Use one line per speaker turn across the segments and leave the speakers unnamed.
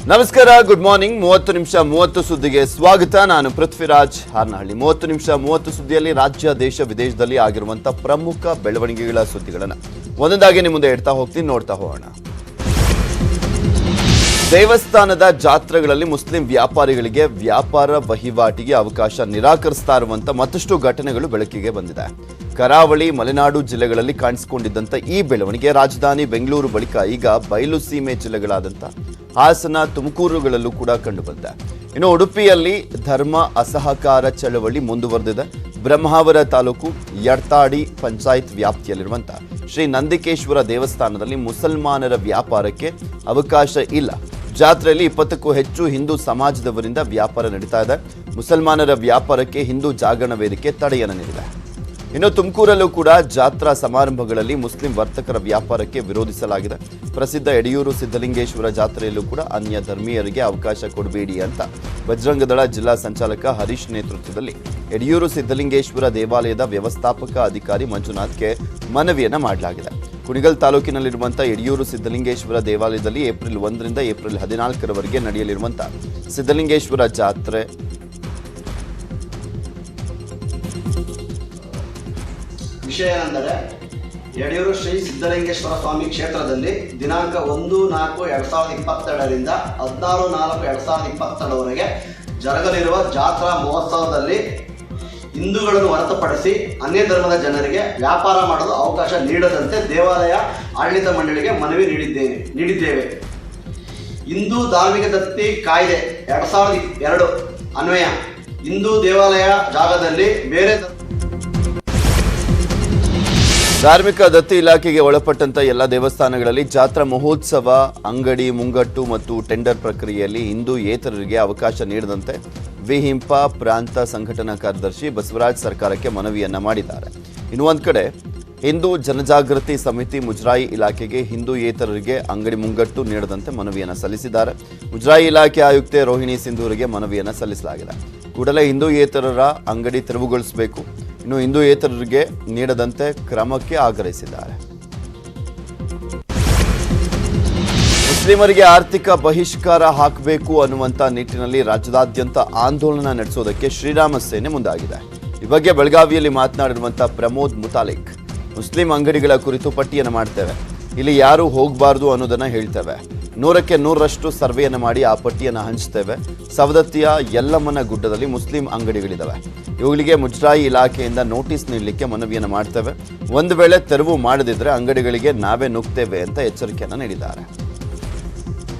ನಮಸ್ಕಾರ, good morning. 30 ನಿಮಿಷ 30 ಸುದ್ದಿಗೆ ಸ್ವಾಗತ. ನಾನು ಪೃಥ್ವಿರಾಜ್ ಹಾರ್ನಹಳ್ಳಿ. 30 ನಿಮಿಷ 30 ಸುದ್ದಿಯಲ್ಲಿ ರಾಜ್ಯ, ದೇಶ, ವಿದೇಶದಲ್ಲಿ ಆಗಿರುವಂತಹ ಪ್ರಮುಖ ಬೆಳವಣಿಗೆಗಳ ಸುದ್ದಿಗಳನ್ನು ಒಂದೊಂದಾಗಿ ನಿಮ್ಮ ಮುಂದೆ ಇಡ್ತಾ ಹೋಗ್ತೀನಿ, ನೋಡ್ತಾ ಹೋಗೋಣ. ದೇವಸ್ಥಾನದ ಜಾತ್ರೆಗಳಲ್ಲಿ ಮುಸ್ಲಿಂ ವ್ಯಾಪಾರಿಗಳಿಗೆ ವ್ಯಾಪಾರ ವಹಿವಾಟಿಗೆ ಅವಕಾಶ ನಿರಾಕರಿಸ್ತಾ ಇರುವಂತ ಮತ್ತಷ್ಟು ಘಟನೆಗಳು ಬೆಳಕಿಗೆ ಬಂದಿದೆ. ಕರಾವಳಿ, ಮಲೆನಾಡು ಜಿಲ್ಲೆಗಳಲ್ಲಿ ಕಾಣಿಸಿಕೊಂಡಿದ್ದಂಥ ಈ ಬೆಳವಣಿಗೆ ರಾಜಧಾನಿ ಬೆಂಗಳೂರು ಬಳಿಕ ಈಗ ಬಯಲು ಸೀಮೆ ಜಿಲ್ಲೆಗಳಾದಂಥ ಹಾಸನ, ತುಮಕೂರುಗಳಲ್ಲೂ ಕೂಡ ಕಂಡುಬಂದಿದೆ. ಇನ್ನು ಉಡುಪಿಯಲ್ಲಿ ಧರ್ಮ ಅಸಹಕಾರ ಚಳವಳಿ ಮುಂದುವರೆದಿದೆ. ಬ್ರಹ್ಮಾವರ ತಾಲೂಕು ಯಡ್ತಾಡಿ ಪಂಚಾಯತ್ ವ್ಯಾಪ್ತಿಯಲ್ಲಿರುವಂಥ ಶ್ರೀ ನಂದಿಕೇಶ್ವರ ದೇವಸ್ಥಾನದಲ್ಲಿ ಮುಸಲ್ಮಾನರ ವ್ಯಾಪಾರಕ್ಕೆ ಅವಕಾಶ ಇಲ್ಲ. ಜಾತ್ರೆಯಲ್ಲಿ 20ಕ್ಕೂ ಹೆಚ್ಚು ಹಿಂದೂ ಸಮಾಜದವರಿಂದ ವ್ಯಾಪಾರ ನಡೀತಾ ಇದೆ. ಮುಸಲ್ಮಾನರ ವ್ಯಾಪಾರಕ್ಕೆ ಹಿಂದೂ ಜಾಗರಣ ವೇದಿಕೆ ತಡೆಯನ್ನು ನೀಡಿದೆ. ಇನ್ನು ತುಮಕೂರಲ್ಲೂ ಕೂಡ ಜಾತ್ರಾ ಸಮಾರಂಭಗಳಲ್ಲಿ ಮುಸ್ಲಿಂ ವರ್ತಕರ ವ್ಯಾಪಾರಕ್ಕೆ ವಿರೋಧಿಸಲಾಗಿದೆ. ಪ್ರಸಿದ್ಧ ಯಡಿಯೂರು ಸಿದ್ಧಲಿಂಗೇಶ್ವರ ಜಾತ್ರೆಯಲ್ಲೂ ಕೂಡ ಅನ್ಯ ಧರ್ಮೀಯರಿಗೆ ಅವಕಾಶ ಕೊಡಬೇಡಿ ಅಂತ ಬಜರಂಗದಳ ಜಿಲ್ಲಾ ಸಂಚಾಲಕ ಹರೀಶ್ ನೇತೃತ್ವದಲ್ಲಿ ಯಡಿಯೂರು ಸಿದ್ಧಲಿಂಗೇಶ್ವರ ದೇವಾಲಯದ ವ್ಯವಸ್ಥಾಪಕ ಅಧಿಕಾರಿ ಮಂಜುನಾಥ್ಗೆ ಮನವಿಯನ್ನ ಮಾಡಲಾಗಿದೆ. ಕುಣಿಗಲ್ ತಾಲೂಕಿನಲ್ಲಿರುವಂತಹ ಯಡಿಯೂರು ಸಿದ್ಧಲಿಂಗೇಶ್ವರ ದೇವಾಲಯದಲ್ಲಿ ಏಪ್ರಿಲ್ 1ರಿಂದ ಏಪ್ರಿಲ್ 14ರವರೆಗೆ ನಡೆಯಲಿರುವಂತಹ ಸಿದ್ಧಲಿಂಗೇಶ್ವರ ಜಾತ್ರೆ
ವಿಷಯ ಏನೆಂದರೆ, ಯಡಿಯೂರು ಶ್ರೀ ಸಿದ್ಧಲಿಂಗೇಶ್ವರ ಸ್ವಾಮಿ ಕ್ಷೇತ್ರದಲ್ಲಿ ದಿನಾಂಕ 1/4/2022ರಿಂದ 16/4/2022ವರೆಗೆ ಜರುಗಲಿರುವ ಜಾತ್ರಾ ಮಹೋತ್ಸವದಲ್ಲಿ ಹಿಂದೂಗಳನ್ನು ಹೊರತುಪಡಿಸಿ ಅನ್ಯ ಧರ್ಮದ ಜನರಿಗೆ ವ್ಯಾಪಾರ ಮಾಡಲು ಅವಕಾಶ ನೀಡದಂತೆ ದೇವಾಲಯ ಆಡಳಿತ ಮಂಡಳಿಗೆ ಮನವಿ ನೀಡಿದ್ದೇವೆ. ಹಿಂದೂ ಧಾರ್ಮಿಕ ದತ್ತಿ ಕಾಯ್ದೆ 2002 ಅನ್ವಯ ಹಿಂದೂ ದೇವಾಲಯ ಜಾಗದಲ್ಲಿ ಬೇರೆ
ಧಾರ್ಮಿಕ ದತ್ತಿ ಇಲಾಖೆಗೆ ಒಳಪಟ್ಟಂತ ಎಲ್ಲ ದೇವಸ್ಥಾನಗಳಲ್ಲಿ ಜಾತ್ರಾ ಮಹೋತ್ಸವ, ಅಂಗಡಿ ಮುಂಗಟ್ಟು ಮತ್ತು ಟೆಂಡರ್ ಪ್ರಕ್ರಿಯೆಯಲ್ಲಿ ಹಿಂದೂಯೇತರರಿಗೆ ಅವಕಾಶ ನೀಡದಂತೆ ವಿಹಿಂಪ ಪ್ರಾಂತ ಸಂಘಟನಾ ಕಾರ್ಯದರ್ಶಿ ಬಸವರಾಜ್ ಸರ್ಕಾರಕ್ಕೆ ಮನವಿಯನ್ನ ಮಾಡಿದ್ದಾರೆ. ಇನ್ನು ಒಂದ್ ಕಡೆ ಹಿಂದೂ ಜನಜಾಗೃತಿ ಸಮಿತಿ ಮುಜರಾಯಿ ಇಲಾಖೆಗೆ ಹಿಂದೂಯೇತರರಿಗೆ ಅಂಗಡಿ ಮುಂಗಟ್ಟು ನೀಡದಂತೆ ಮನವಿಯನ್ನು ಸಲ್ಲಿಸಿದ್ದಾರೆ. ಮುಜರಾಯಿ ಇಲಾಖೆ ಆಯುಕ್ತೆ ರೋಹಿಣಿ ಸಿಂಧೂರಿಗೆ ಮನವಿಯನ್ನು ಸಲ್ಲಿಸಲಾಗಿದೆ. ಕೂಡಲೇ ಹಿಂದೂಯೇತರರ ಅಂಗಡಿ ತೆರವುಗೊಳಿಸಬೇಕು. ಇನ್ನು ಹಿಂದೂಯೇತರರಿಗೆ ನೀಡದಂತೆ ಕ್ರಮಕ್ಕೆ ಆಗ್ರಹಿಸಿದ್ದಾರೆ. ಮುಸ್ಲಿಮರಿಗೆ ಆರ್ಥಿಕ ಬಹಿಷ್ಕಾರ ಹಾಕಬೇಕು ಅನ್ನುವಂಥ ನಿಟ್ಟಿನಲ್ಲಿ ರಾಜ್ಯದಾದ್ಯಂತ ಆಂದೋಲನ ನಡೆಸೋದಕ್ಕೆ ಶ್ರೀರಾಮ ಸೇನೆ ಮುಂದಾಗಿದೆ. ಈ ಬಗ್ಗೆ ಬೆಳಗಾವಿಯಲ್ಲಿ ಮಾತನಾಡಿರುವಂಥ ಪ್ರಮೋದ್ ಮುತಾಲಿಕ್, ಮುಸ್ಲಿಂ ಅಂಗಡಿಗಳ ಕುರಿತು ಪಟ್ಟಿಯನ್ನು ಮಾಡ್ತೇವೆ, ಇಲ್ಲಿ ಯಾರು ಹೋಗಬಾರ್ದು ಅನ್ನೋದನ್ನ ಹೇಳ್ತೇವೆ. 100ಕ್ಕೆ 100ರಷ್ಟು ಸರ್ವೆಯನ್ನು ಮಾಡಿ ಆ ಪಟ್ಟಿಯನ್ನು ಹಂಚ್ತೇವೆ. ಸವದತ್ತಿಯ ಯಲ್ಲಮ್ಮನ ಗುಡ್ಡದಲ್ಲಿ ಮುಸ್ಲಿಂ ಅಂಗಡಿಗಳಿದ್ದಾವೆ. ಇವುಗಳಿಗೆ ಮುಜರಾಯಿ ಇಲಾಖೆಯಿಂದ ನೋಟಿಸ್ ನೀಡಲಿಕ್ಕೆ ಮನವಿಯನ್ನು ಮಾಡ್ತೇವೆ. ಒಂದು ವೇಳೆ ತೆರವು ಮಾಡದಿದ್ರೆ ಅಂಗಡಿಗಳಿಗೆ ನಾವೇ ನುಗ್ತೇವೆ ಅಂತ ಎಚ್ಚರಿಕೆಯನ್ನು ನೀಡಿದ್ದಾರೆ.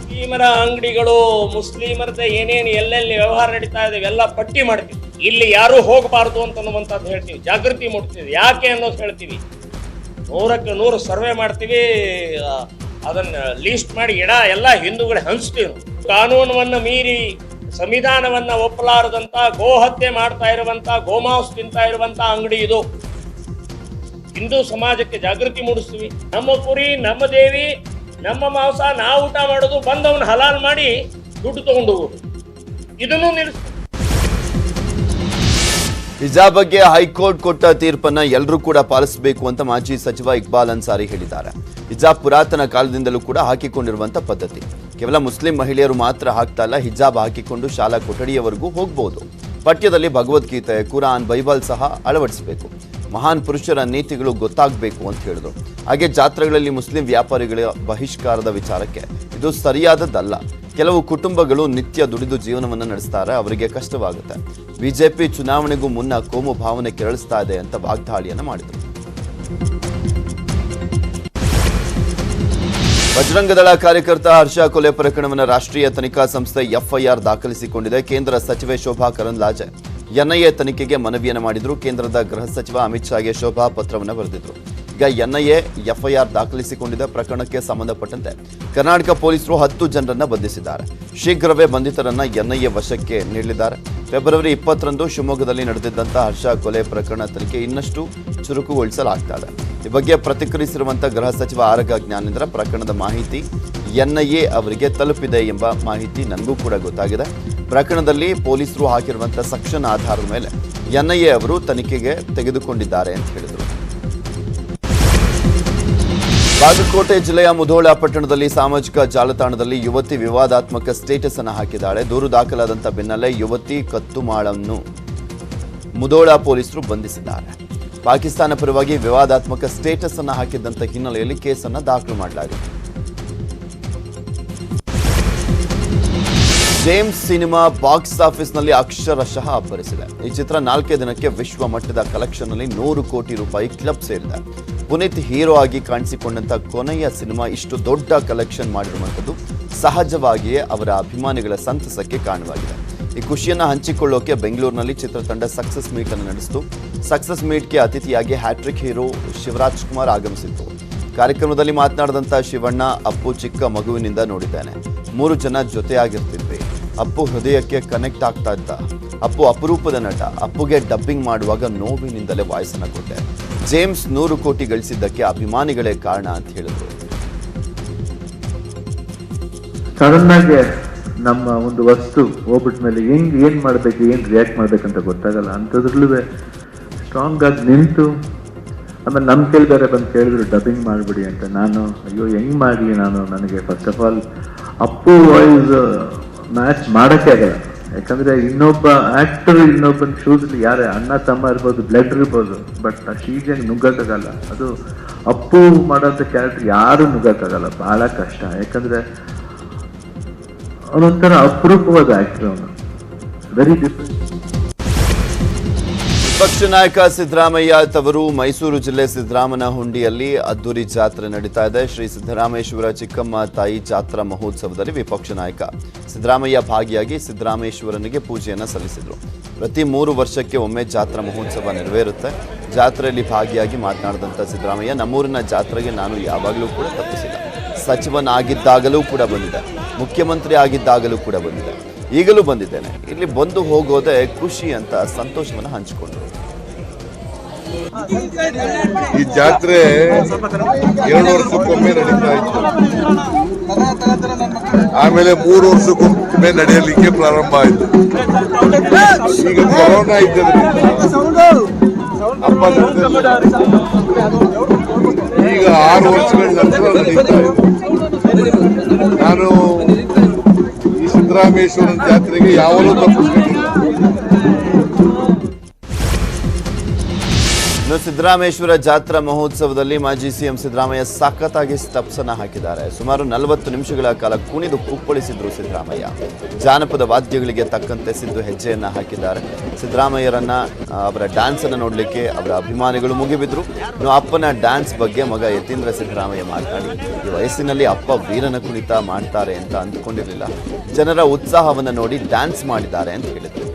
ಮುಸ್ಲಿಮರ ಅಂಗಡಿಗಳು, ಮುಸ್ಲಿಮರದ ಏನೇನು ಎಲ್ಲೆಲ್ಲಿ ವ್ಯವಹಾರ ನಡೀತಾ ಇದೆ ಎಲ್ಲ ಪಟ್ಟಿ ಮಾಡ್ತೀವಿ. ಇಲ್ಲಿ ಯಾರು ಹೋಗಬಾರ್ದು ಅಂತನ್ನುವಂಥದ್ದು ಹೇಳ್ತೀವಿ, ಜಾಗೃತಿ ಮೂಡ್ತೀವಿ. ಯಾಕೆ ಅನ್ನೋದು ಹೇಳ್ತೀವಿ. 100ಕ್ಕೆ 100 ಸರ್ವೆ ಮಾಡ್ತೀವಿ, ಅದನ್ನ ಲೀಸ್ಟ್ ಮಾಡಿ ಎಲ್ಲ ಹಿಂದೂಗಳೇ ಹಂಚ್ತೀವಿ. ಕಾನೂನನ್ನ ಮೀರಿ ಸಂವಿಧಾನವನ್ನ ಒಪ್ಪಲಾರದಂತ ಗೋಹತ್ಯೆ ಮಾಡ್ತಾ ಇರುವಂತ, ಗೋಮಾಂಸ ತಿಂತಾ ಇರುವಂತ ಅಂಗಡಿ ಇದು. ಹಿಂದೂ ಸಮಾಜಕ್ಕೆ ಜಾಗೃತಿ ಮೂಡಿಸ್ತೀವಿ. ನಮ್ಮ ಕುರಿ, ನಮ್ಮ ದೇವಿ, ನಮ್ಮ ಮಾಂಸ ನಾವು ಊಟ ಮಾಡೋದು, ಬಂದವನ್ನ ಹಲಾಲ್ ಮಾಡಿ ದುಡ್ಡು ತಗೊಂಡು ಹೋಗೋದು, ಇದನ್ನು ನಿಲ್ಲಿಸ್ತೀವಿ.
ಹಿಜಾಬ್ ಬಗ್ಗೆ ಹೈಕೋರ್ಟ್ ಕೊಟ್ಟ ತೀರ್ಪನ್ನ ಎಲ್ಲರೂ ಕೂಡ ಪಾಲಿಸಬೇಕು ಅಂತ ಮಾಜಿ ಸಚಿವ ಇಕ್ಬಾಲ್ ಅನ್ಸಾರಿ ಹೇಳಿದ್ದಾರೆ. ಹಿಜಾಬ್ ಪುರಾತನ ಕಾಲದಿಂದಲೂ ಕೂಡ ಹಾಕಿಕೊಂಡಿರುವಂತ ಪದ್ಧತಿ. ಕೇವಲ ಮುಸ್ಲಿಂ ಮಹಿಳೆಯರು ಮಾತ್ರ ಹಾಕ್ತಾ ಇಲ್ಲ, ಹಿಜಾಬ್ ಹಾಕಿಕೊಂಡು ಶಾಲಾ ಕೊಠಡಿಯವರೆಗೂ ಹೋಗಬಹುದು. ಪಠ್ಯದಲ್ಲಿ ಭಗವದ್ಗೀತೆ, ಕುರಾನ್, ಬೈಬಲ್ ಸಹ ಅಳವಡಿಸಬೇಕು. ಮಹಾನ್ ಪುರುಷರ ನೀತಿಗಳು ಗೊತ್ತಾಗಬೇಕು ಅಂತ ಹೇಳಿದ್ರು. ಹಾಗೆ ಜಾತ್ರೆಗಳಲ್ಲಿ ಮುಸ್ಲಿಂ ವ್ಯಾಪಾರಿಗಳ ಬಹಿಷ್ಕಾರದ ವಿಚಾರಕ್ಕೆ ಇದು ಸರಿಯಾದದ್ದಲ್ಲ. ಕೆಲವು ಕುಟುಂಬಗಳು ನಿತ್ಯ ದುಡಿದು ಜೀವನವನ್ನು ನಡೆಸ್ತಾರೆ, ಅವರಿಗೆ ಕಷ್ಟವಾಗುತ್ತೆ. ಬಿಜೆಪಿ ಚುನಾವಣೆಗೂ ಮುನ್ನ ಕೋಮು ಭಾವನೆ ಕೆರಳಿಸ್ತಾ ಇದೆ ಅಂತ ವಾಗ್ದಾಳಿಯನ್ನು ಮಾಡಿದರು. ಬಜರಂಗದಳ ಕಾರ್ಯಕರ್ತ ಹರ್ಷ ಕೊಲೆ ಪ್ರಕರಣವನ್ನು ರಾಷ್ಟ್ರೀಯ ತನಿಖಾ ಸಂಸ್ಥೆ ಎಫ್ಐಆರ್ ದಾಖಲಿಸಿಕೊಂಡಿದೆ. ಕೇಂದ್ರ ಸಚಿವೆ ಶೋಭಾ ಕರಂದ್ಲಾಜೆ ಎನ್ಐಎ ತನಿಖೆಗೆ ಮನವಿಯನ್ನು ಮಾಡಿದ್ರು. ಕೇಂದ್ರದ ಗೃಹ ಸಚಿವ ಅಮಿತ್ ಶಾಗೆ ಶೋಭಾ ಪತ್ರವನ್ನು ಬರೆದಿದ್ರು. ಈಗ ಎನ್ಐಎ ಎಫ್ಐಆರ್ ದಾಖಲಿಸಿಕೊಂಡಿದ್ದ ಪ್ರಕರಣಕ್ಕೆ ಸಂಬಂಧಪಟ್ಟಂತೆ ಕರ್ನಾಟಕ ಪೊಲೀಸರು 10 ಜನರನ್ನ ಬಂಧಿಸಿದ್ದಾರೆ. ಶೀಘ್ರವೇ ಬಂಧಿತರನ್ನ ಎನ್ಐಎ ವಶಕ್ಕೆ ನೀಡಲಿದ್ದಾರೆ. ಫೆಬ್ರವರಿ 20ರಂದು ಶಿವಮೊಗ್ಗದಲ್ಲಿ ನಡೆದಿದ್ದಂತಹ ಹರ್ಷ ಕೊಲೆ ಪ್ರಕರಣ ತನಿಖೆ ಇನ್ನಷ್ಟು ಚುರುಕುಗೊಳಿಸಲಾಗ್ತಾ ಇದೆ. ಈ ಬಗ್ಗೆ ಪ್ರತಿಕ್ರಿಯಿಸಿರುವಂತಹ ಗೃಹ ಸಚಿವ ಆರಗ ಜ್ಞಾನೇಂದ್ರ, ಪ್ರಕರಣದ ಮಾಹಿತಿ ಎನ್ಐಎ ಅವರಿಗೆ ತಲುಪಿದೆ ಎಂಬ ಮಾಹಿತಿ ನನಗೂ ಕೂಡ ಗೊತ್ತಾಗಿದೆ. ಪ್ರಕರಣದಲ್ಲಿ ಪೊಲೀಸರು ಹಾಕಿರುವಂತಹ ಸೆಕ್ಷನ್ ಆಧಾರದ ಮೇಲೆ ಎನ್ಐಎ ಅವರು ತನಿಖೆಗೆ ತೆಗೆದುಕೊಂಡಿದ್ದಾರೆ ಅಂತ ಹೇಳಿದರು. ಬಾಗಲಕೋಟೆ ಜಿಲ್ಲೆಯ ಮುಧೋಳ ಪಟ್ಟಣದಲ್ಲಿ ಸಾಮಾಜಿಕ ಜಾಲತಾಣದಲ್ಲಿ ಯುವತಿ ವಿವಾದಾತ್ಮಕ ಸ್ಟೇಟಸ್ ಅನ್ನು ಹಾಕಿದ್ದಾಳೆ. ದೂರು ದಾಖಲಾದಂಥ ಬೆನ್ನಲ್ಲೇ ಯುವತಿ ಕತ್ತುಮಾಳನ್ನು ಮುಧೋಳ ಪೊಲೀಸರು ಬಂಧಿಸಿದ್ದಾರೆ. ಪಾಕಿಸ್ತಾನ ಪರವಾಗಿ ವಿವಾದಾತ್ಮಕ ಸ್ಟೇಟಸ್ ಅನ್ನು ಹಾಕಿದ್ದಂಥ ಹಿನ್ನೆಲೆಯಲ್ಲಿ ಕೇಸನ್ನು ದಾಖಲು ಮಾಡಲಾಗಿದೆ. ಜೇಮ್ಸ್ ಸಿನಿಮಾ ಬಾಕ್ಸ್ ಆಫೀಸ್ನಲ್ಲಿ ಅಕ್ಷರಶಃ ಅಬ್ಬರಿಸಿದೆ. ಈ ಚಿತ್ರ 4 ದಿನಕ್ಕೆ ವಿಶ್ವ ಮಟ್ಟದ ಕಲೆಕ್ಷನ್ನಲ್ಲಿ 100 ಕೋಟಿ ರೂಪಾಯಿ ಕ್ಲಬ್ ಸೇರಿದೆ. ಪುನೀತ್ ಹೀರೋ ಆಗಿ ಕಾಣಿಸಿಕೊಂಡಂತ ಕೊನೆಯ ಸಿನಿಮಾ ಇಷ್ಟು ದೊಡ್ಡ ಕಲೆಕ್ಷನ್ ಮಾಡಿರುವಂಥದ್ದು ಸಹಜವಾಗಿಯೇ ಅವರ ಅಭಿಮಾನಿಗಳ ಸಂತಸಕ್ಕೆ ಕಾರಣವಾಗಿದೆ. ಈ ಖುಷಿಯನ್ನು ಹಂಚಿಕೊಳ್ಳೋಕೆ ಬೆಂಗಳೂರಿನಲ್ಲಿ ಚಿತ್ರತಂಡ ಸಕ್ಸಸ್ ಮೀಟ್ ಅನ್ನು ನಡೆಸಿತು. ಸಕ್ಸಸ್ ಮೀಟ್ಗೆ ಅತಿಥಿಯಾಗಿ ಹ್ಯಾಟ್ರಿಕ್ ಹೀರೋ ಶಿವರಾಜ್ ಕುಮಾರ್ ಆಗಮಿಸಿದ್ರು. ಕಾರ್ಯಕ್ರಮದಲ್ಲಿ ಮಾತನಾಡಿದಂಥ ಶಿವಣ್ಣ, ಅಪ್ಪು ಚಿಕ್ಕ ಮಗುವಿನಿಂದ ನೋಡಿದ್ದಾನೆ, 3 ಜನ ಜೊತೆಯಾಗಿರ್ತಿದ್ವಿ, ಅಪ್ಪು ಹೃದಯಕ್ಕೆ ಕನೆಕ್ಟ್ ಆಗ್ತಾ ಇದ್ದ, ಅಪ್ಪು ಅಪರೂಪದ ನಟ, ಅಪ್ಪುಗೆ ಡಬ್ಬಿಂಗ್ ಮಾಡುವಾಗ ನೋವಿನಿಂದಲೇ ವಾಯ್ಸನ್ನು ಕೊಟ್ಟೆ, ಜೇಮ್ಸ್ 100 ಕೋಟಿ ಗಳಿಸಿದ್ದಕ್ಕೆ ಅಭಿಮಾನಿಗಳೇ ಕಾರಣ ಅಂತ ಹೇಳಿದ್ರು.
ಸಡನ್ ಆಗಿ ನಮ್ಮ ಒಂದು ವಸ್ತು ಹೋಗ್ಬಿಟ್ಟ ಮೇಲೆ ಏನ್ ಮಾಡ್ಬೇಕು, ಏನ್ ರಿಯಾಕ್ಟ್ ಮಾಡ್ಬೇಕಂತ ಗೊತ್ತಾಗಲ್ಲ. ಅಂಥದ್ರಲ್ಲೂ ಸ್ಟ್ರಾಂಗ್ ಆಗಿ ನಿಂತು, ಆಮೇಲೆ ನಮ್ಮ ಕೈಲಿ ಬೇರೆ ಬಂದು ಕೇಳಿದ್ರು ಡಬ್ಬಿಂಗ್ ಮಾಡಿಬಿಡಿ ಅಂತ. ನಾನು ಅಯ್ಯೋ ಹೆಂಗ್ ಮಾಡಲಿ, ನನಗೆ first of all Appu voice match ಮಾಡೋಕ್ಕೆ ಆಗಲ್ಲ. ಯಾಕಂದ್ರೆ ಇನ್ನೊಬ್ಬ ಆಕ್ಟರ್ ಇನ್ನೊಬ್ಬನ ಶೂಸಲ್ಲಿ ಯಾರೇ ಅಣ್ಣ ತಮ್ಮ ಇರ್ಬೋದು, ಬ್ಲಡ್ ಇರ್ಬೋದು, ಬಟ್ ಆ ಶೀಜಂಗೆ ನುಗ್ಗಕ್ಕಾಗಲ್ಲ. ಅದು ಅಪ್ಪು ಮಾಡೋಂಥ ಕ್ಯಾರೆಕ್ಟರ್ ಯಾರು ನುಗ್ಗಕ್ಕಾಗಲ್ಲ, ಬಹಳ ಕಷ್ಟ. ಯಾಕಂದ್ರೆ ಅವನೊಂಥರ ಅಪರೂಪವಾದ ಆಕ್ಟರ್, ಅವನು ವೆರಿ ಡಿಫ್ರೆಂಟ್.
ವಿಪಕ್ಷ ನಾಯಕ ಸಿದ್ದರಾಮಯ್ಯ ತವರು ಮೈಸೂರು ಜಿಲ್ಲೆ ಸಿದ್ದರಾಮನಹುಂಡಿಯಲ್ಲಿ ಅದ್ದೂರಿ ಜಾತ್ರೆ ನಡೀತಾ ಇದೆ. ಶ್ರೀ ಸಿದ್ದರಾಮೇಶ್ವರ ಚಿಕ್ಕಮ್ಮ ತಾಯಿ ಜಾತ್ರಾ ಮಹೋತ್ಸವದಲ್ಲಿ ವಿಪಕ್ಷ ನಾಯಕ ಸಿದ್ದರಾಮಯ್ಯ ಭಾಗಿಯಾಗಿ ಸಿದ್ದರಾಮೇಶ್ವರನಿಗೆ ಪೂಜೆಯನ್ನು ಸಲ್ಲಿಸಿದರು. ಪ್ರತಿ 3 ವರ್ಷಕ್ಕೆ ಒಮ್ಮೆ ಜಾತ್ರಾ ಮಹೋತ್ಸವ ನೆರವೇರುತ್ತೆ. ಜಾತ್ರೆಯಲ್ಲಿ ಭಾಗಿಯಾಗಿ ಮಾತನಾಡಿದಂಥ ಸಿದ್ದರಾಮಯ್ಯ, ನಮ್ಮೂರಿನ ಜಾತ್ರೆಗೆ ನಾನು ಯಾವಾಗಲೂ ಕೂಡ ತಪ್ಪಿಸಿಲ್ಲ. ಸಚಿವನಾಗಿದ್ದಾಗಲೂ ಕೂಡ ಬಂದಿದೆ, ಮುಖ್ಯಮಂತ್ರಿ ಆಗಿದ್ದಾಗಲೂ ಕೂಡ ಬಂದಿದೆ, ಈಗಲೂ ಬಂದಿದ್ದೇನೆ. ಇಲ್ಲಿ ಬಂದು ಹೋಗೋದೇ ಖುಷಿ ಅಂತ ಸಂತೋಷವನ್ನು ಹಂಚಿಕೊಂಡರು.
ಈ ಜಾತ್ರೆ 2 ವರ್ಷಕ್ಕೊಮ್ಮೆ ನಡೀತಾ ಇತ್ತು, ಆಮೇಲೆ 3 ವರ್ಷಕ್ಕೊಮ್ಮೆ ನಡೆಯಲಿಕ್ಕೆ ಪ್ರಾರಂಭ ಆಯಿತು. ಈಗ ಕೊರೋನಾ ಇದ್ದದ್ರಿಂದ ಹಬ್ಬ ಈಗ 6 ವರ್ಷಗಳ ನಂತರ ನಡೀತಾ ಇದೆ. ನಾನು ಈ ಸಿದ್ದರಾಮೇಶ್ವರನ ಜಾತ್ರೆಗೆ ಯಾವಾಗಲೂ ತಪ್ಪಿಸ್ಕೊಂಡಿಲ್ಲ.
ಸಿದ್ದರಾಮೇಶ್ವರ ಜಾತ್ರಾ ಮಹೋತ್ಸವದಲ್ಲಿ ಮಾಜಿ ಸಿಎಂ ಸಿದ್ದರಾಮಯ್ಯ ಸಖತ್ತಾಗಿ ಸ್ಟೆಪ್ಸ್ ಅನ್ನು ಹಾಕಿದ್ದಾರೆ. ಸುಮಾರು 40 ನಿಮಿಷಗಳ ಕಾಲ ಕುಣಿದು ಕುಪ್ಪಳಿಸಿದ್ರು ಸಿದ್ದರಾಮಯ್ಯ. ಜಾನಪದ ವಾದ್ಯಗಳಿಗೆ ತಕ್ಕಂತೆ ಸಿದ್ದು ಹೆಜ್ಜೆಯನ್ನ ಹಾಕಿದ್ದಾರೆ. ಸಿದ್ದರಾಮಯ್ಯರನ್ನ ಅವರ ಡ್ಯಾನ್ಸ್ ಅನ್ನು ನೋಡಲಿಕ್ಕೆ ಅವರ ಅಭಿಮಾನಿಗಳು ಮುಗಿಬಿದ್ರು. ಇನ್ನು ಅಪ್ಪನ ಡ್ಯಾನ್ಸ್ ಬಗ್ಗೆ ಮಗ ಯತೀಂದ್ರ ಸಿದ್ದರಾಮಯ್ಯ ಮಾತನಾಡಿ, ಈ ವಯಸ್ಸಿನಲ್ಲಿ ಅಪ್ಪ ವೀರನ ಕುಣಿತ ಮಾಡ್ತಾರೆ ಅಂತ ಅಂದ್ಕೊಂಡಿರಲಿಲ್ಲ, ಜನರ ಉತ್ಸಾಹವನ್ನು ನೋಡಿ ಡ್ಯಾನ್ಸ್ ಮಾಡಿದ್ದಾರೆ ಅಂತ ಹೇಳಿದರು.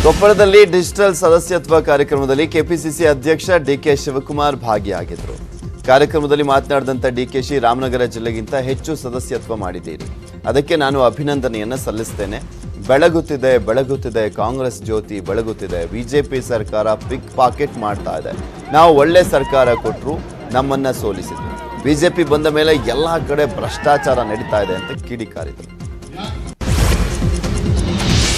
ಕೊಪ್ಪಳದಲ್ಲಿ ಡಿಜಿಟಲ್ ಸದಸ್ಯತ್ವ ಕಾರ್ಯಕ್ರಮದಲ್ಲಿ ಕೆಪಿಸಿಸಿ ಅಧ್ಯಕ್ಷ ಡಿಕೆ ಶಿವಕುಮಾರ್ ಭಾಗಿಯಾಗಿದ್ದರು. ಕಾರ್ಯಕ್ರಮದಲ್ಲಿ ಮಾತನಾಡಿದಂಥ ಡಿಕೆಶಿ, ರಾಮನಗರ ಜಿಲ್ಲೆಗಿಂತ ಹೆಚ್ಚು ಸದಸ್ಯತ್ವ ಮಾಡಿದ್ದೀರಿ, ಅದಕ್ಕೆ ನಾನು ಅಭಿನಂದನೆಯನ್ನು ಸಲ್ಲಿಸ್ತೇನೆ. ಬೆಳಗುತ್ತಿದೆ ಕಾಂಗ್ರೆಸ್ ಜ್ಯೋತಿ ಬೆಳಗುತ್ತಿದೆ. ಬಿಜೆಪಿ ಸರ್ಕಾರ ಪಿಕ್ ಪಾಕೆಟ್ ಮಾಡ್ತಾ ಇದೆ. ನಾವು ಒಳ್ಳೆ ಸರ್ಕಾರ ಕೊಟ್ಟರು, ನಮ್ಮನ್ನ ಸೋಲಿಸಿದ್ರು. ಬಿಜೆಪಿ ಬಂದ ಮೇಲೆ ಎಲ್ಲ ಕಡೆ ಭ್ರಷ್ಟಾಚಾರ ನಡೀತಾ ಇದೆ ಅಂತ ಕಿಡಿಕಾರಿದರು.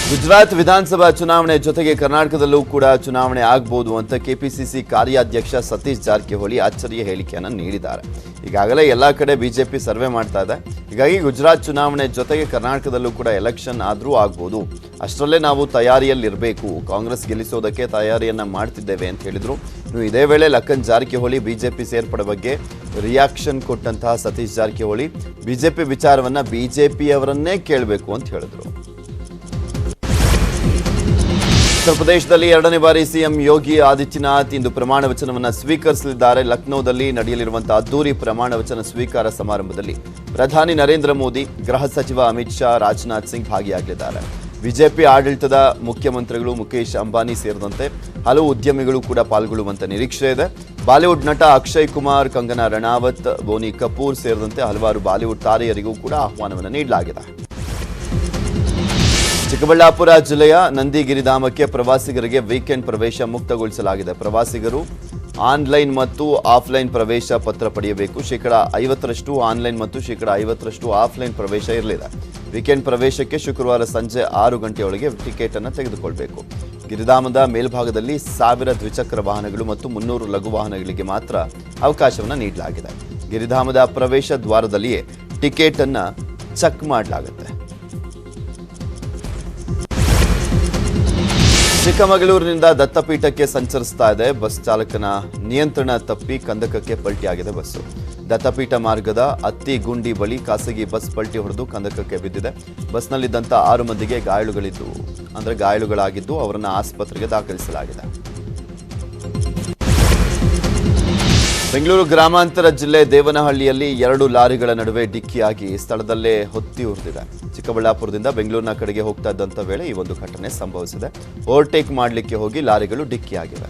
ಗುಜರಾತ್ ವಿಧಾನಸಭಾ ಚುನಾವಣೆ ಜೊತೆಗೆ ಕರ್ನಾಟಕದಲ್ಲೂ ಕೂಡ ಚುನಾವಣೆ ಆಗಬಹುದು ಅಂತ ಕೆಪಿಸಿಸಿ ಕಾರ್ಯಾಧ್ಯಕ್ಷ ಸತೀಶ್ ಜಾರಕಿಹೊಳಿ ಅಚ್ಚರಿಯ ಹೇಳಿಕೆಯನ್ನು ನೀಡಿದ್ದಾರೆ. ಈಗಾಗಲೇ ಎಲ್ಲ ಕಡೆ ಬಿಜೆಪಿ ಸರ್ವೆ ಮಾಡ್ತಾ ಇದೆ. ಹೀಗಾಗಿ ಗುಜರಾತ್ ಚುನಾವಣೆ ಜೊತೆಗೆ ಕರ್ನಾಟಕದಲ್ಲೂ ಕೂಡ ಎಲೆಕ್ಷನ್ ಆದರೂ ಆಗ್ಬೋದು, ಅಷ್ಟರಲ್ಲೇ ನಾವು ತಯಾರಿಯಲ್ಲಿರಬೇಕು, ಕಾಂಗ್ರೆಸ್ ಗೆಲ್ಲಿಸೋದಕ್ಕೆ ತಯಾರಿಯನ್ನ ಮಾಡ್ತಿದ್ದೇವೆ ಅಂತ ಹೇಳಿದ್ರು. ಇನ್ನು ಇದೇ ವೇಳೆ ಲಖನ್ ಜಾರಕಿಹೊಳಿ ಬಿಜೆಪಿ ಸೇರ್ಪಡೆ ಬಗ್ಗೆ ರಿಯಾಕ್ಷನ್ ಕೊಟ್ಟಂತಹ ಸತೀಶ್ ಜಾರಕಿಹೊಳಿ, ಬಿಜೆಪಿ ವಿಚಾರವನ್ನ ಬಿಜೆಪಿಯವರನ್ನೇ ಕೇಳಬೇಕು ಅಂತ ಹೇಳಿದ್ರು. ಉತ್ತರ ಪ್ರದೇಶದಲ್ಲಿ 2ನೇ ಬಾರಿ ಸಿಎಂ ಯೋಗಿ ಆದಿತ್ಯನಾಥ್ ಇಂದು ಪ್ರಮಾಣ ವಚನವನ್ನು ಸ್ವೀಕರಿಸಲಿದ್ದಾರೆ. ಲಕ್ನೋದಲ್ಲಿ ನಡೆಯಲಿರುವಂತಹ ಅದ್ದೂರಿ ಪ್ರಮಾಣ ವಚನ ಸ್ವೀಕಾರ ಸಮಾರಂಭದಲ್ಲಿ ಪ್ರಧಾನಿ ನರೇಂದ್ರ ಮೋದಿ, ಗೃಹ ಸಚಿವ ಅಮಿತ್ ಶಾ, ರಾಜನಾಥ್ ಸಿಂಗ್ ಭಾಗಿಯಾಗಲಿದ್ದಾರೆ. ಬಿಜೆಪಿ ಆಡಳಿತದ ಮುಖ್ಯಮಂತ್ರಿಗಳು ಮುಖೇಶ್ ಅಂಬಾನಿ ಸೇರಿದಂತೆ ಹಲವು ಉದ್ಯಮಿಗಳು ಕೂಡ ಪಾಲ್ಗೊಳ್ಳುವಂತ ನಿರೀಕ್ಷೆ ಇದೆ. ಬಾಲಿವುಡ್ ನಟ ಅಕ್ಷಯ್ ಕುಮಾರ್, ಕಂಗನಾ ರಣಾವತ್, ಬೋನಿ ಕಪೂರ್ ಸೇರಿದಂತೆ ಹಲವಾರು ಬಾಲಿವುಡ್ ತಾರೆಯರಿಗೂ ಕೂಡ ಆಹ್ವಾನವನ್ನು ನೀಡಲಾಗಿದೆ. ಚಿಕ್ಕಬಳ್ಳಾಪುರ ಜಿಲ್ಲೆಯ ನಂದಿಗಿರಿಧಾಮಕ್ಕೆ ಪ್ರವಾಸಿಗರಿಗೆ ವೀಕೆಂಡ್ ಪ್ರವೇಶ ಮುಕ್ತಗೊಳಿಸಲಾಗಿದೆ. ಪ್ರವಾಸಿಗರು ಆನ್ಲೈನ್ ಮತ್ತು ಆಫ್ಲೈನ್ ಪ್ರವೇಶ ಪತ್ರ ಪಡೆಯಬೇಕು. 50% ಆನ್ಲೈನ್ ಮತ್ತು 50% ಆಫ್ಲೈನ್ ಪ್ರವೇಶ ಇರಲಿದೆ. ವೀಕೆಂಡ್ ಪ್ರವೇಶಕ್ಕೆ ಶುಕ್ರವಾರ ಸಂಜೆ 6 ಗಂಟೆಯೊಳಗೆ ಟಿಕೆಟ್ ಅನ್ನು ತೆಗೆದುಕೊಳ್ಳಬೇಕು. ಗಿರಿಧಾಮದ ಮೇಲ್ಭಾಗದಲ್ಲಿ 1000 ದ್ವಿಚಕ್ರ ವಾಹನಗಳು ಮತ್ತು 300 ಲಘು ವಾಹನಗಳಿಗೆ ಮಾತ್ರ ಅವಕಾಶವನ್ನು ನೀಡಲಾಗಿದೆ. ಗಿರಿಧಾಮದ ಪ್ರವೇಶ ದ್ವಾರದಲ್ಲಿಯೇ ಟಿಕೆಟ್ ಅನ್ನು ಚೆಕ್ ಮಾಡಲಾಗುತ್ತೆ. ಚಿಕ್ಕಮಗಳೂರಿನಿಂದ ದತ್ತಪೀಠಕ್ಕೆ ಸಂಚರಿಸ್ತಾ ಇದೆ ಬಸ್. ಚಾಲಕನ ನಿಯಂತ್ರಣ ತಪ್ಪಿ ಕಂದಕಕ್ಕೆ ಪಲ್ಟಿಯಾಗಿದೆ ಬಸ್ಸು. ದತ್ತಪೀಠ ಮಾರ್ಗದ ಅತ್ತಿಗುಂಡಿ ಬಳಿ ಖಾಸಗಿ ಬಸ್ ಪಲ್ಟಿ ಹೊಡೆದು ಕಂದಕಕ್ಕೆ ಬಿದ್ದಿದೆ. ಬಸ್ನಲ್ಲಿದ್ದಂಥ 6 ಮಂದಿಗೆ ಗಾಯಾಳುಗಳಾಗಿದ್ದು ಅವರನ್ನು ಆಸ್ಪತ್ರೆಗೆ ದಾಖಲಿಸಲಾಗಿದೆ. ಬೆಂಗಳೂರು ಗ್ರಾಮಾಂತರ ಜಿಲ್ಲೆ ದೇವನಹಳ್ಳಿಯಲ್ಲಿ 2 ಲಾರಿಗಳ ನಡುವೆ ಡಿಕ್ಕಿಯಾಗಿ ಸ್ಥಳದಲ್ಲೇ ಹೊತ್ತಿ ಉರಿದಿದೆ. ಚಿಕ್ಕಬಳ್ಳಾಪುರದಿಂದ ಬೆಂಗಳೂರಿನ ಕಡೆಗೆ ಹೋಗ್ತಾ ಇದ್ದಂಥ ವೇಳೆ ಈ ಒಂದು ಘಟನೆ ಸಂಭವಿಸಿದೆ. ಓವರ್ಟೇಕ್ ಮಾಡಲಿಕ್ಕೆ ಹೋಗಿ ಲಾರಿಗಳು ಡಿಕ್ಕಿಯಾಗಿವೆ.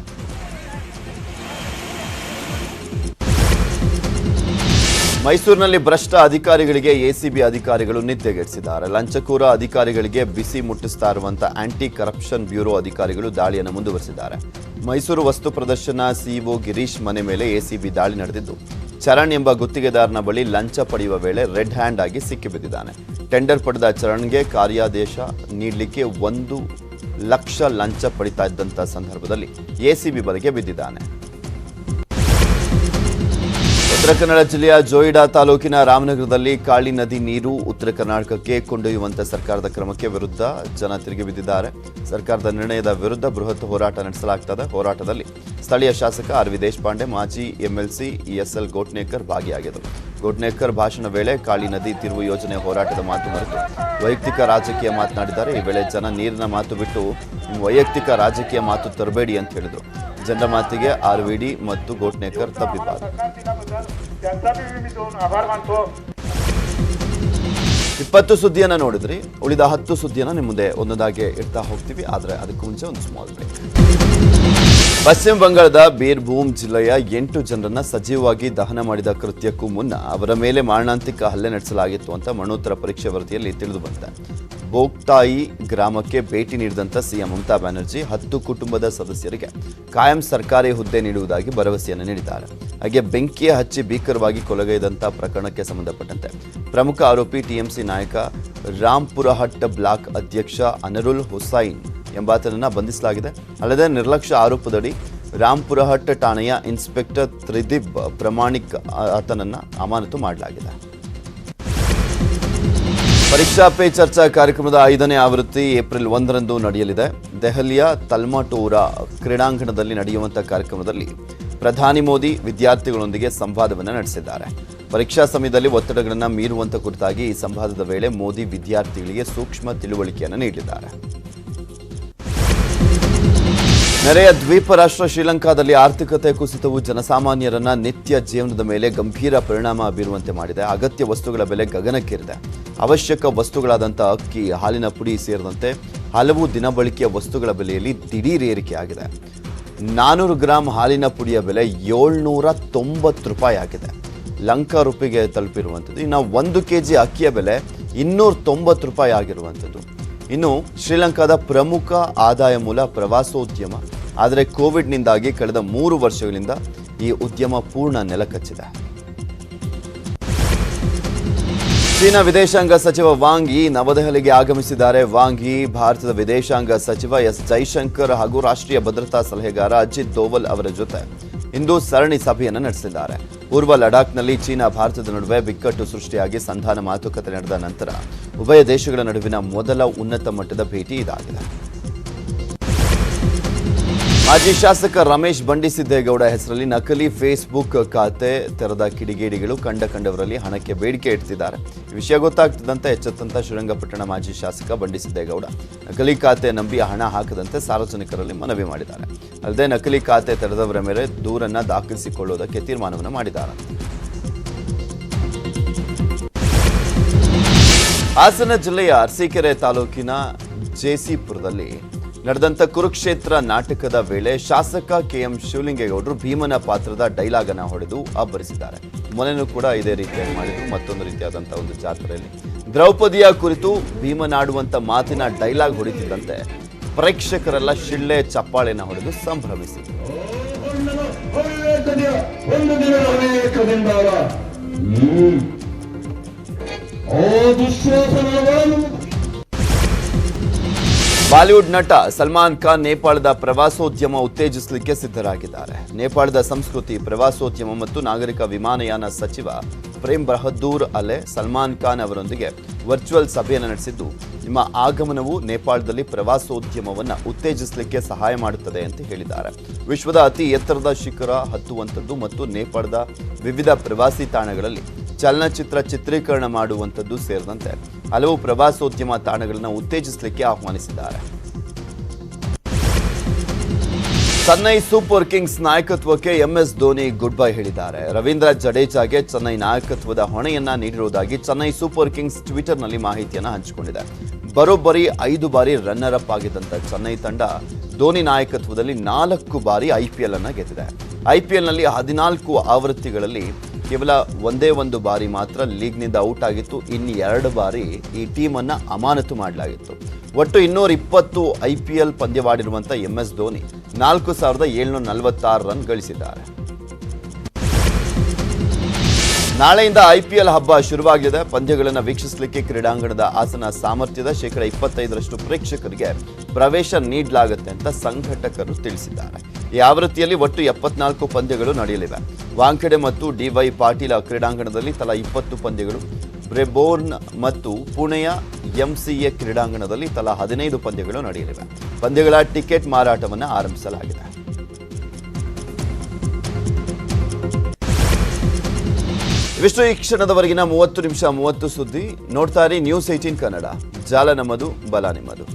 ಮೈಸೂರಿನಲ್ಲಿ ಭ್ರಷ್ಟ ಅಧಿಕಾರಿಗಳಿಗೆ ಎಸಿಬಿ ಅಧಿಕಾರಿಗಳು ನಿದ್ದೆಗೆಡಿಸಿದ್ದಾರೆ. ಲಂಚಕೋರ ಅಧಿಕಾರಿಗಳಿಗೆ ಬಿಸಿ ಮುಟ್ಟಿಸ್ತಾ ಇರುವಂಥ ಆಂಟಿ ಕರಪ್ಷನ್ ಬ್ಯೂರೋ ಅಧಿಕಾರಿಗಳು ದಾಳಿಯನ್ನು ಮುಂದುವರೆಸಿದ್ದಾರೆ. ಮೈಸೂರು ವಸ್ತು ಪ್ರದರ್ಶನ ಸಿಇಒ ಗಿರೀಶ್ ಮನೆ ಮೇಲೆ ಎಸಿಬಿ ದಾಳಿ ನಡೆದಿದ್ದು, ಚರಣ್ ಎಂಬ ಗುತ್ತಿಗೆದಾರನ ಬಳಿ ಲಂಚ ಪಡೆಯುವ ವೇಳೆ ರೆಡ್ ಹ್ಯಾಂಡ್ ಆಗಿ ಸಿಕ್ಕಿಬಿದ್ದಿದ್ದಾನೆ. ಟೆಂಡರ್ ಪಡೆದ ಚರಣ್ಗೆ ಕಾರ್ಯಾದೇಶ ನೀಡಲಿಕ್ಕೆ 1 ಲಕ್ಷ ಲಂಚ ಪಡಿತಾ ಇದ್ದಂಥ ಸಂದರ್ಭದಲ್ಲಿ ಎಸಿಬಿ ಬಲೆಗೆ ಬಿದ್ದಿದ್ದಾನೆ. ಉತ್ತರ ಕನ್ನಡ ಜಿಲ್ಲೆಯ ಜೋಯಿಡಾ ತಾಲೂಕಿನ ರಾಮನಗರದಲ್ಲಿ ಕಾಳಿ ನದಿ ನೀರು ಉತ್ತರ ಕರ್ನಾಟಕಕ್ಕೆ ಕೊಂಡೊಯ್ಯುವಂತ ಸರ್ಕಾರದ ಕ್ರಮಕ್ಕೆ ವಿರುದ್ಧ ಜನ ತಿರುಗಿ ಬಿದ್ದಿದ್ದಾರೆ. ಸರ್ಕಾರದ ನಿರ್ಣಯದ ವಿರುದ್ಧ ಬೃಹತ್ ಹೋರಾಟ ನಡೆಸಲಾಗುತ್ತದೆ. ಹೋರಾಟದಲ್ಲಿ ಸ್ಥಳೀಯ ಶಾಸಕ ಆರ್.ವಿ. ದೇಶಪಾಂಡೆ, ಮಾಜಿ ಎಂಎಲ್ಸಿ ಎಸ್ಎಲ್ ಗೋಟ್ನೇಕರ್ ಭಾಗಿಯಾಗಿದ್ದರು. ಗೋಟ್ನೇಕರ್ ಭಾಷಣ ವೇಳೆ ಕಾಳಿ ನದಿ ತಿರುವು ಯೋಜನೆ ಹೋರಾಟದ ಮಾತು ಮರೆತು ವೈಯಕ್ತಿಕ ರಾಜಕೀಯ ಮಾತನಾಡಿದ್ದಾರೆ. ಈ ವೇಳೆ ಜನ ನೀರಿನ ಮಾತು ಬಿಟ್ಟು ವೈಯಕ್ತಿಕ ರಾಜಕೀಯ ಮಾತು ತರಬೇಡಿ ಅಂತ ಹೇಳಿದರು. ಜನರ ಮಾತಿಗೆ ಆರ್.ವಿ.ಡಿ. ಮತ್ತು ಗೋಟ್ನೇಕರ್ ತಬ್ಬಿದ್ದಾರೆ. 20 ಸುದ್ದಿಯನ್ನು ನೋಡಿದ್ರಿ. ಉಳಿದ 10 ಸುದ್ದಿಯನ್ನು ನಿಮ್ಮ ಮುಂದೆ ಒಂದೊಂದಾಗಿ ಇಡ್ತಾ ಹೋಗ್ತೀವಿ. ಆದರೆ ಅದಕ್ಕೂ ಮುಂಚೆ ಒಂದು ಸ್ಮಾಲ್ ಬ್ರೇಕ್. ಪಶ್ಚಿಮ ಬಂಗಾಳದ ಬೀರ್ಭೂಮ್ ಜಿಲ್ಲೆಯ 8 ಜನರನ್ನ ಸಜೀವವಾಗಿ ದಹನ ಮಾಡಿದ ಕೃತ್ಯಕ್ಕೂ ಮುನ್ನ ಅವರ ಮೇಲೆ ಮಾರಣಾಂತಿಕ ಹಲ್ಲೆ ನಡೆಸಲಾಗಿತ್ತು ಅಂತ ಮರಣೋತ್ತರ ಪರೀಕ್ಷೆ ವರದಿಯಲ್ಲಿ ತಿಳಿದು ಬಂದಿದೆ. ಬೋಗ್ತಾಯಿ ಗ್ರಾಮಕ್ಕೆ ಭೇಟಿ ನೀಡಿದಂಥ ಸಿಎಂ ಮಮತಾ ಬ್ಯಾನರ್ಜಿ 10 ಕುಟುಂಬದ ಸದಸ್ಯರಿಗೆ ಕಾಯಂ ಸರ್ಕಾರಿ ಹುದ್ದೆ ನೀಡುವುದಾಗಿ ಭರವಸೆಯನ್ನು ನೀಡಿದ್ದಾರೆ. ಹಾಗೆ ಬೆಂಕಿಯ ಹಚ್ಚಿ ಭೀಕರವಾಗಿ ಕೊಲೆಗೈದಂಥ ಪ್ರಕರಣಕ್ಕೆ ಸಂಬಂಧಪಟ್ಟಂತೆ ಪ್ರಮುಖ ಆರೋಪಿ ಟಿಎಂಸಿ ನಾಯಕ ರಾಂಪುರಹಟ್ಟ ಬ್ಲಾಕ್ ಅಧ್ಯಕ್ಷ ಅನರುಲ್ ಹುಸೈನ್ ಎಂಬಾತನನ್ನು ಬಂಧಿಸಲಾಗಿದೆ. ಅಲ್ಲದೆ ನಿರ್ಲಕ್ಷ್ಯ ಆರೋಪದಡಿ ರಾಂಪುರಹಟ್ಟ ಠಾಣೆಯ ಇನ್ಸ್ಪೆಕ್ಟರ್ ತ್ರಿದಿಬ್ ಪ್ರಮಾಣಿಕ್ ಆತನನ್ನು ಅಮಾನತು ಮಾಡಲಾಗಿದೆ. ಪರೀಕ್ಷಾ ಪೇ ಚರ್ಚಾ ಕಾರ್ಯಕ್ರಮದ 5ನೇ ಆವೃತ್ತಿ ಏಪ್ರಿಲ್ 1ರಂದು ನಡೆಯಲಿದೆ. ದೆಹಲಿಯ ತಲ್ಮಾಟೋರಾ ಕ್ರೀಡಾಂಗಣದಲ್ಲಿ ನಡೆಯುವಂಥ ಕಾರ್ಯಕ್ರಮದಲ್ಲಿ ಪ್ರಧಾನಿ ಮೋದಿ ವಿದ್ಯಾರ್ಥಿಗಳೊಂದಿಗೆ ಸಂವಾದವನ್ನು ನಡೆಸಿದ್ದಾರೆ. ಪರೀಕ್ಷಾ ಸಮಯದಲ್ಲಿ ಒತ್ತಡಗಳನ್ನು ಮೀರುವಂಥ ಕುರಿತಾಗಿ ಈ ಸಂವಾದದ ವೇಳೆ ಮೋದಿ ವಿದ್ಯಾರ್ಥಿಗಳಿಗೆ ಸೂಕ್ಷ್ಮ ತಿಳುವಳಿಕೆಯನ್ನು ನೀಡಿದ್ದಾರೆ. ನೆರೆಯ ದ್ವೀಪ ರಾಷ್ಟ್ರ ಶ್ರೀಲಂಕಾದಲ್ಲಿ ಆರ್ಥಿಕತೆ ಕುಸಿತವು ಜನಸಾಮಾನ್ಯರನ್ನ ನಿತ್ಯ ಜೀವನದ ಮೇಲೆ ಗಂಭೀರ ಪರಿಣಾಮ ಬೀರುವಂತೆ ಮಾಡಿದೆ. ಅಗತ್ಯ ವಸ್ತುಗಳ ಬೆಲೆ ಗಗನಕ್ಕೇರಿದೆ. ಅವಶ್ಯಕ ವಸ್ತುಗಳಾದಂಥ ಅಕ್ಕಿ, ಹಾಲಿನ ಪುಡಿ ಸೇರಿದಂತೆ ಹಲವು ದಿನಬಳಕೆಯ ವಸ್ತುಗಳ ಬೆಲೆಯಲ್ಲಿ ದಿಢೀರ್ ಏರಿಕೆಯಾಗಿದೆ. 400 ಗ್ರಾಂ ಹಾಲಿನ ಪುಡಿಯ ಬೆಲೆ 790 ರೂಪಾಯಿ ಆಗಿದೆ. ಲಂಕಾ ರೂಪಿಗೆ ತಲುಪಿರುವಂಥದ್ದು. ಇನ್ನು 1 ಕೆಜಿ ಅಕ್ಕಿಯ ಬೆಲೆ 290 ರೂಪಾಯಿ ಆಗಿರುವಂಥದ್ದು. ಇನ್ನು ಶ್ರೀಲಂಕಾದ ಪ್ರಮುಖ ಆದಾಯ ಮೂಲ ಪ್ರವಾಸೋದ್ಯಮ. ಆದರೆ ಕೋವಿಡ್ನಿಂದಾಗಿ ಕಳೆದ 3 ವರ್ಷಗಳಿಂದ ಈ ಉದ್ಯಮ ಪೂರ್ಣ ನೆಲಕಚ್ಚಿದೆ. ಚೀನಾ ವಿದೇಶಾಂಗ ಸಚಿವ ವಾಂಗ್ ಯಿ ನವದೆಹಲಿಗೆ ಆಗಮಿಸಿದ್ದಾರೆ. ವಾಂಗ್ ಯಿ ಭಾರತದ ವಿದೇಶಾಂಗ ಸಚಿವ ಎಸ್ ಜೈಶಂಕರ್ ಹಾಗೂ ರಾಷ್ಟ್ರೀಯ ಭದ್ರತಾ ಸಲಹೆಗಾರ ಅಜಿತ್ ದೋವಲ್ ಅವರ ಜೊತೆ ಇಂದು ಸರಣಿ ಸಭೆಯನ್ನು ನಡೆಸಿದ್ದಾರೆ. ಪೂರ್ವ ಲಡಾಖ್ನಲ್ಲಿ ಚೀನಾ ಭಾರತದ ನಡುವೆ ಬಿಕ್ಕಟ್ಟು ಸೃಷ್ಟಿಯಾಗಿ ಸಂಧಾನ ಮಾತುಕತೆ ನಡೆದ ನಂತರ ಉಭಯ ದೇಶಗಳ ನಡುವಿನ ಮೊದಲ ಉನ್ನತ ಮಟ್ಟದ ಭೇಟಿ ಇದಾಗಿದೆ. ಮಾಜಿ ಶಾಸಕ ರಮೇಶ್ ಬಂಡಿಸಿದ್ದೇಗೌಡ ಹೆಸರಲ್ಲಿ ನಕಲಿ ಫೇಸ್ಬುಕ್ ಖಾತೆ ತೆರೆದ ಕಿಡಿಗೇಡಿಗಳು ಕಂಡವರಲ್ಲಿ ಹಣಕ್ಕೆ ಬೇಡಿಕೆ ಇಡ್ತಿದ್ದಾರೆ. ಈ ವಿಷಯ ಗೊತ್ತಾಗ್ತಿದ್ದಂತೆ ಎಚ್ಚೆತ್ತಂತ ಶ್ರೀರಂಗಪಟ್ಟಣ ಮಾಜಿ ಶಾಸಕ ಬಂಡಿಸಿದ್ದೇಗೌಡ ನಕಲಿ ಖಾತೆ ನಂಬಿ ಹಣ ಹಾಕದಂತೆ ಸಾರ್ವಜನಿಕರಲ್ಲಿ ಮನವಿ ಮಾಡಿದ್ದಾರೆ. ಅಲ್ಲದೆ ನಕಲಿ ಖಾತೆ ತೆರೆದವರ ಮೇಲೆ ದೂರನ್ನ ದಾಖಲಿಸಿಕೊಳ್ಳುವುದಕ್ಕೆ ತೀರ್ಮಾನವನ್ನು ಮಾಡಿದ್ದಾರೆ. ಹಾಸನ ಜಿಲ್ಲೆಯ ಅರಸೀಕೆರೆ ತಾಲೂಕಿನ ಜೇಸಿಪುರದಲ್ಲಿ ನಡೆದಂತ ಕುರುಕ್ಷೇತ್ರ ನಾಟಕದ ವೇಳೆ ಶಾಸಕ ಕೆಎಂ ಶಿವಲಿಂಗೇಗೌಡರು ಭೀಮನ ಪಾತ್ರದ ಡೈಲಾಗ್ ಅನ್ನ ಹೊಡೆದು ಅಬ್ಬರಿಸಿದ್ದಾರೆ. ಮೊನ್ನೆನೂ ಕೂಡ ಇದೇ ರೀತಿಯಾಗಿ ಮಾಡಿದ್ರು. ಮತ್ತೊಂದು ರೀತಿಯಾದಂತಹ ಒಂದು ಜಾತ್ರೆಯಲ್ಲಿ ದ್ರೌಪದಿಯ ಕುರಿತು ಭೀಮನಾಡುವಂತ ಮಾತಿನ ಡೈಲಾಗ್ ಹೊಡಿತಿದ್ದಂತೆ ಪ್ರೇಕ್ಷಕರೆಲ್ಲ ಶಿಳ್ಳೆ ಚಪ್ಪಾಳೆನ ಹೊಡೆದು ಸಂಭ್ರಮಿಸಿದರು. ಬಾಲಿವುಡ್ ನಟ ಸಲ್ಮಾನ್ ಖಾನ್ ನೇಪಾಳದ ಪ್ರವಾಸೋದ್ಯಮ ಉತ್ತೇಜಿಸಲಿಕ್ಕೆ ಸಿದ್ಧರಾಗಿದ್ದಾರೆ. ನೇಪಾಳದ ಸಂಸ್ಕೃತಿ, ಪ್ರವಾಸೋದ್ಯಮ ಮತ್ತು ನಾಗರಿಕ ವಿಮಾನಯಾನ ಸಚಿವ ಪ್ರೇಮ್ ಬಹದ್ದೂರ್ ಅಲೆ ಸಲ್ಮಾನ್ ಖಾನ್ ಅವರೊಂದಿಗೆ ವರ್ಚುವಲ್ ಸಭೆಯನ್ನು ನಡೆಸಿದ್ದು, ನಿಮ್ಮ ಆಗಮನವು ನೇಪಾಳದಲ್ಲಿ ಪ್ರವಾಸೋದ್ಯಮವನ್ನು ಉತ್ತೇಜಿಸಲಿಕ್ಕೆ ಸಹಾಯ ಮಾಡುತ್ತದೆ ಅಂತ ಹೇಳಿದ್ದಾರೆ. ವಿಶ್ವದ ಅತಿ ಎತ್ತರದ ಶಿಖರ ಹತ್ತುವಂಥದ್ದು ಮತ್ತು ನೇಪಾಳದ ವಿವಿಧ ಪ್ರವಾಸಿ ತಾಣಗಳಲ್ಲಿ ಚಲನಚಿತ್ರ ಚಿತ್ರೀಕರಣ ಮಾಡುವಂಥದ್ದು ಸೇರಿದಂತೆ ಹಲವು ಪ್ರವಾಸೋದ್ಯಮ ತಾಣಗಳನ್ನು ಉತ್ತೇಜಿಸಲಿಕ್ಕೆ ಆಹ್ವಾನಿಸಿದ್ದಾರೆ. ಚೆನ್ನೈ ಸೂಪರ್ ಕಿಂಗ್ಸ್ ನಾಯಕತ್ವಕ್ಕೆ ಎಂಎಸ್ ಧೋನಿ ಗುಡ್ ಬೈ ಹೇಳಿದ್ದಾರೆ. ರವೀಂದ್ರ ಜಡೇಜಾಗೆ ಚೆನ್ನೈ ನಾಯಕತ್ವದ ಹೊಣೆಯನ್ನ ನೀಡಿರುವುದಾಗಿ ಚೆನ್ನೈ ಸೂಪರ್ ಕಿಂಗ್ಸ್ ಟ್ವಿಟರ್ನಲ್ಲಿ ಮಾಹಿತಿಯನ್ನು ಹಂಚಿಕೊಂಡಿದೆ. ಬರೋಬ್ಬರಿ 5 ಬಾರಿ ರನ್ನರ್ ಅಪ್ ಆಗಿದ್ದಂಥ ಚೆನ್ನೈ ತಂಡ ಧೋನಿ ನಾಯಕತ್ವದಲ್ಲಿ 4 ಬಾರಿ IPL ಅನ್ನು ಗೆದ್ದಿದೆ. IPLನಲ್ಲಿ 14 ಆವೃತ್ತಿಗಳಲ್ಲಿ ಕೇವಲ ಒಂದೇ ಒಂದು ಬಾರಿ ಮಾತ್ರ ಲೀಗ್ನಿಂದ ಔಟ್ ಆಗಿತ್ತು. ಇನ್ನು 2 ಬಾರಿ ಈ ಟೀಮನ್ನು ಅಮಾನತು ಮಾಡಲಾಗಿತ್ತು. ಒಟ್ಟು 220 IPL ಪಂದ್ಯವಾಡಿರುವಂಥ MS ಧೋನಿ 4746 ರನ್ ಗಳಿಸಿದ್ದಾರೆ. ನಾಳೆಯಿಂದ IPL ಹಬ್ಬ ಶುರುವಾಗಿದೆ. ಪಂದ್ಯಗಳನ್ನು ವೀಕ್ಷಿಸಲಿಕ್ಕೆ ಕ್ರೀಡಾಂಗಣದ ಆಸನ ಸಾಮರ್ಥ್ಯದ 25% ಪ್ರೇಕ್ಷಕರಿಗೆ ಪ್ರವೇಶ ನೀಡಲಾಗುತ್ತೆ ಅಂತ ಸಂಘಟಕರು ತಿಳಿಸಿದ್ದಾರೆ. ಈ ಆವೃತ್ತಿಯಲ್ಲಿ ಒಟ್ಟು 74 ಪಂದ್ಯಗಳು ನಡೆಯಲಿವೆ. ವಾಂಖೆಡೆ ಮತ್ತು DY ಪಾಟೀಲ ಕ್ರೀಡಾಂಗಣದಲ್ಲಿ ತಲಾ 20 ಪಂದ್ಯಗಳು, ಬ್ರೆಬೋರ್ನ್ ಮತ್ತು ಪುಣೆಯ MCA ಕ್ರೀಡಾಂಗಣದಲ್ಲಿ ತಲಾ 15 ಪಂದ್ಯಗಳು ನಡೆಯಲಿವೆ. ಪಂದ್ಯಗಳ ಟಿಕೆಟ್ ಮಾರಾಟವನ್ನು ಆರಂಭಿಸಲಾಗಿದೆ. ಇವಿಷ್ಟು ಈ ಕ್ಷಣದವರೆಗಿನ 30 ನಿಮಿಷ 30 ಸುದ್ದಿ. ನೋಡ್ತಾ ಇರಿ ನ್ಯೂಸ್ 18 ಕನ್ನಡ. ಜಾಲ ನಮ್ಮದು, ಬಲ ನಿಮ್ಮದು.